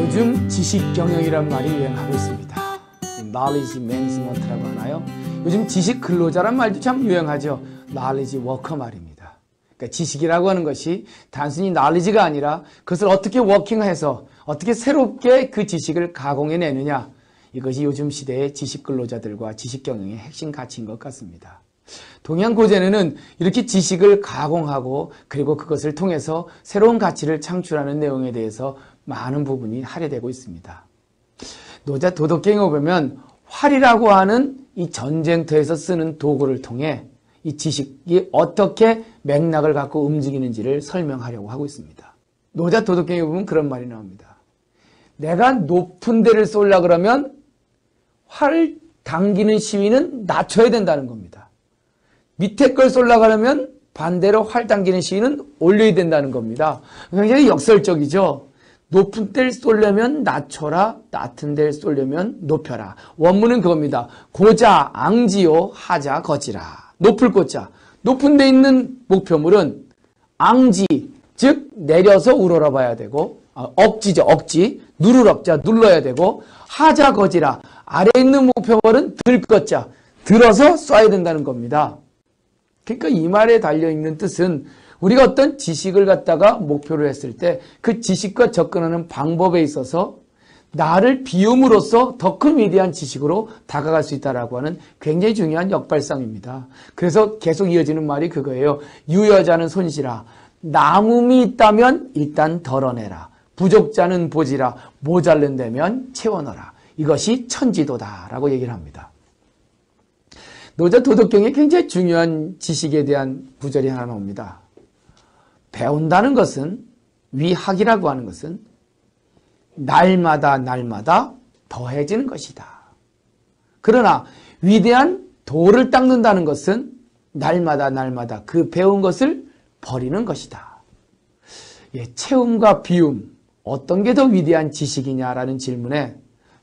요즘 지식경영이란 말이 유행하고 있습니다. knowledge management라고 하나요? 요즘 지식 근로자란 말도 참 유행하죠. knowledge worker 말입니다. 그러니까 지식이라고 하는 것이 단순히 knowledge가 아니라 그것을 어떻게 워킹해서 어떻게 새롭게 그 지식을 가공해내느냐, 이것이 요즘 시대의 지식 근로자들과 지식경영의 핵심 가치인 것 같습니다. 동양 고전에는 이렇게 지식을 가공하고 그리고 그것을 통해서 새로운 가치를 창출하는 내용에 대해서 많은 부분이 할애되고 있습니다. 노자 도덕경에 보면 활이라고 하는 이 전쟁터에서 쓰는 도구를 통해 이 지식이 어떻게 맥락을 갖고 움직이는지를 설명하려고 하고 있습니다. 노자 도덕경에 보면 그런 말이 나옵니다. 내가 높은 데를 쏠라 그러면 활을 당기는 시위는 낮춰야 된다는 겁니다. 밑에 걸 쏠라 그러면 반대로 활 당기는 시위는 올려야 된다는 겁니다. 굉장히 역설적이죠. 높은 데를 쏠려면 낮춰라, 낮은 데를 쏠려면 높여라. 원문은 그겁니다. 고자 앙지요 하자 거지라. 높을 고자. 높은 데 있는 목표물은 앙지, 즉 내려서 우러러 봐야 되고, 억지죠, 억지. 누를 억자, 눌러야 되고, 하자 거지라. 아래에 있는 목표물은 들 것자, 들어서 쏴야 된다는 겁니다. 그러니까 이 말에 달려있는 뜻은 우리가 어떤 지식을 갖다가 목표로 했을 때 그 지식과 접근하는 방법에 있어서 나를 비움으로써 더 큰 위대한 지식으로 다가갈 수 있다라고 하는 굉장히 중요한 역발상입니다. 그래서 계속 이어지는 말이 그거예요. 유여자는 손실아. 남음이 있다면 일단 덜어내라. 부족자는 보지라. 모자른다면 채워넣어라. 이것이 천지도다라고 얘기를 합니다. 노자 도덕경에 굉장히 중요한 지식에 대한 구절이 하나 나옵니다. 배운다는 것은, 위학이라고 하는 것은 날마다 더해지는 것이다. 그러나 위대한 도를 닦는다는 것은 날마다 그 배운 것을 버리는 것이다. 체움과 비움, 어떤 게 더 위대한 지식이냐라는 질문에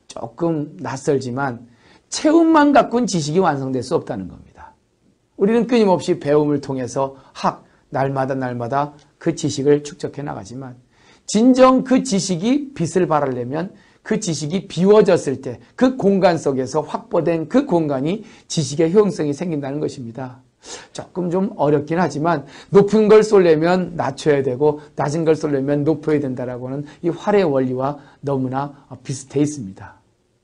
조금 낯설지만 체움만 갖고는 지식이 완성될 수 없다는 겁니다. 우리는 끊임없이 배움을 통해서 날마다 그 지식을 축적해 나가지만 진정 그 지식이 빛을 발하려면 그 지식이 비워졌을 때 그 공간 속에서 확보된 그 공간이 지식의 효용성이 생긴다는 것입니다. 조금 좀 어렵긴 하지만 높은 걸 쏠려면 낮춰야 되고 낮은 걸 쏠려면 높여야 된다라고 하는 이 활의 원리와 너무나 비슷해 있습니다.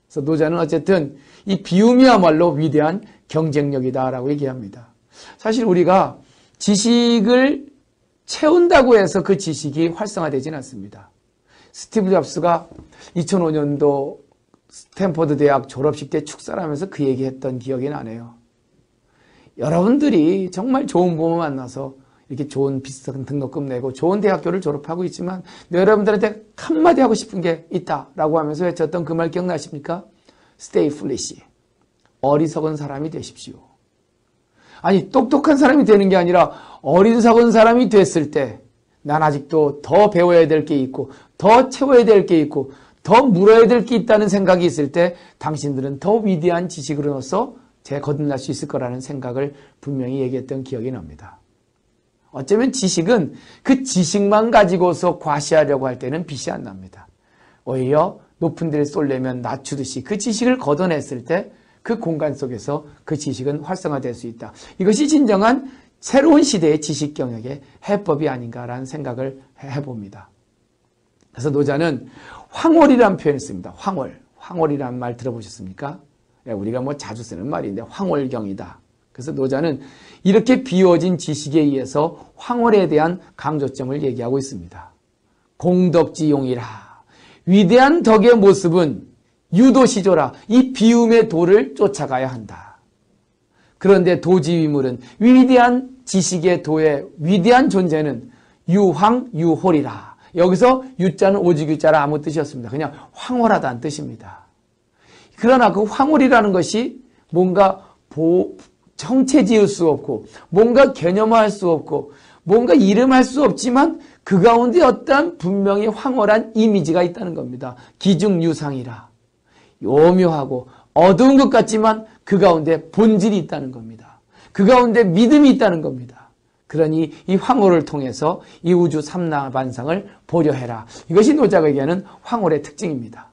그래서 노자는 어쨌든 이 비움이야말로 위대한 경쟁력이다라고 얘기합니다. 사실 우리가 지식을 채운다고 해서 그 지식이 활성화되지는 않습니다. 스티브 잡스가 2005년도 스탠퍼드 대학 졸업식 때 축사를 하면서 그 얘기했던 기억이 나네요. 여러분들이 정말 좋은 부모 만나서 이렇게 좋은 비싼 등록금 내고 좋은 대학교를 졸업하고 있지만 여러분들한테 한마디 하고 싶은 게 있다라고 하면서 외쳤던 그 말 기억나십니까? Stay foolish. 어리석은 사람이 되십시오. 아니, 똑똑한 사람이 되는 게 아니라 어리석은 사람이 됐을 때 난 아직도 더 배워야 될 게 있고 더 채워야 될 게 있고 더 물어야 될 게 있다는 생각이 있을 때 당신들은 더 위대한 지식으로서 거듭날 수 있을 거라는 생각을 분명히 얘기했던 기억이 납니다. 어쩌면 지식은 그 지식만 가지고서 과시하려고 할 때는 빛이 안 납니다. 오히려 높은 데를 쏠려면 낮추듯이 그 지식을 걷어냈을 때 그 공간 속에서 그 지식은 활성화될 수 있다. 이것이 진정한 새로운 시대의 지식 경영의 해법이 아닌가라는 생각을 해봅니다. 그래서 노자는 황홀이라는 표현을 씁니다. 황홀이라는 말 들어보셨습니까? 우리가 자주 쓰는 말인데 황홀경이다. 그래서 노자는 이렇게 비워진 지식에 의해서 황홀에 대한 강조점을 얘기하고 있습니다. 공덕지용이라. 위대한 덕의 모습은 유도시조라. 이 비움의 도를 쫓아가야 한다. 그런데 도지위물은 위대한 지식의 도의 위대한 존재는 유황유홀이라. 여기서 유자는 오직유자라 아무 뜻이 없습니다. 그냥 황홀하다는 뜻입니다. 그러나 그 황홀이라는 것이 뭔가 정체 지을 수 없고 뭔가 개념화할 수 없고 뭔가 이름할 수 없지만 그 가운데 어떤 분명히 황홀한 이미지가 있다는 겁니다. 기중유상이라. 오묘하고 어두운 것 같지만 그 가운데 본질이 있다는 겁니다. 그 가운데 믿음이 있다는 겁니다. 그러니 이 황홀을 통해서 이 우주 삼라반상을 보려 해라. 이것이 노자가 얘기하는 황홀의 특징입니다.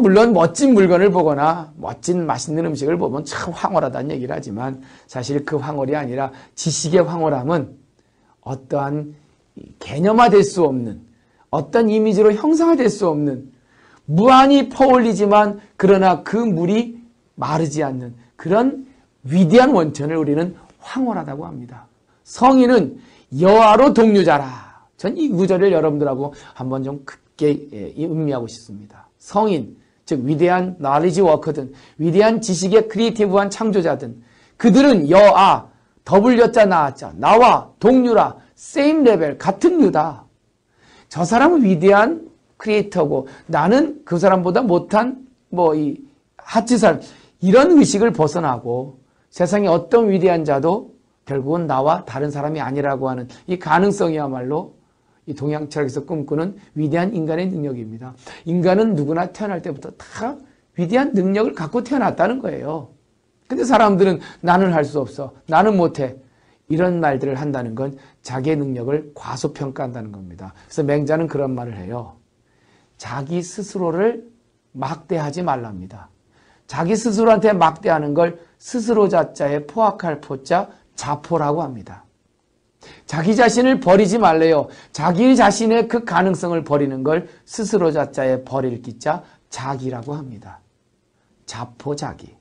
물론 멋진 물건을 보거나 멋진 맛있는 음식을 보면 참 황홀하다는 얘기를 하지만 사실 그 황홀이 아니라 지식의 황홀함은 어떠한 개념화될 수 없는, 어떤 이미지로 형상화될 수 없는, 무한히 퍼올리지만 그러나 그 물이 마르지 않는 그런 위대한 원천을 우리는 황홀하다고 합니다. 성인은 여아로 동류자라. 전 이 구절을 여러분들하고 한번 좀 깊게 음미하고 싶습니다. 성인, 즉 위대한 knowledge worker든 위대한 지식의 크리에이티브한 창조자든 그들은 여아, 더블 여자 나아자, 나와 동류라, same 레벨, 같은 류다. 저 사람은 위대한 크리에이터고 나는 그 사람보다 못한 이 하치살, 이런 의식을 벗어나고 세상에 어떤 위대한 자도 결국은 나와 다른 사람이 아니라고 하는 이 가능성이야말로 이 동양 철학에서 꿈꾸는 위대한 인간의 능력입니다. 인간은 누구나 태어날 때부터 다 위대한 능력을 갖고 태어났다는 거예요. 근데 사람들은 나는 할 수 없어, 나는 못해, 이런 말들을 한다는 건 자기의 능력을 과소평가한다는 겁니다. 그래서 맹자는 그런 말을 해요. 자기 스스로를 막대하지 말랍니다. 자기 스스로한테 막대하는 걸 스스로 자자에 포악할 포자 자포라고 합니다. 자기 자신을 버리지 말래요. 자기 자신의 그 가능성을 버리는 걸 스스로 자자에 버릴 기자 자기라고 합니다. 자포자기.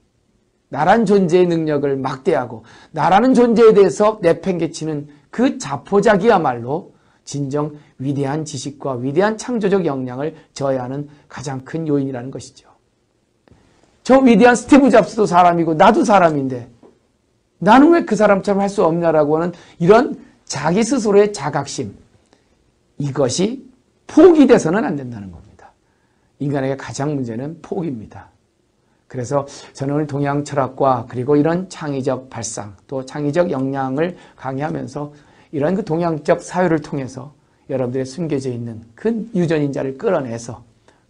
나란 존재의 능력을 막대하고 나라는 존재에 대해서 내팽개치는 그 자포자기야말로 진정 위대한 지식과 위대한 창조적 역량을 저해하는 가장 큰 요인이라는 것이죠. 저 위대한 스티브 잡스도 사람이고 나도 사람인데 나는 왜 그 사람처럼 할 수 없냐라고 하는 이런 자기 스스로의 자각심, 이것이 포기 돼서는 안 된다는 겁니다. 인간에게 가장 문제는 포기입니다. 그래서 저는 오늘 동양 철학과 그리고 이런 창의적 발상 또 창의적 역량을 강의하면서 이런 그 동양적 사유를 통해서 여러분들의 숨겨져 있는 큰 유전인자를 끌어내서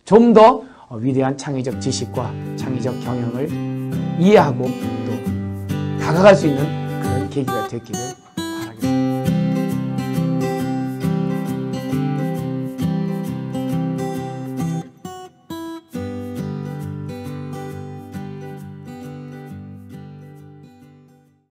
좀 더 위대한 창의적 지식과 창의적 경영을 이해하고 또 다가갈 수 있는 그런 계기가 됐기를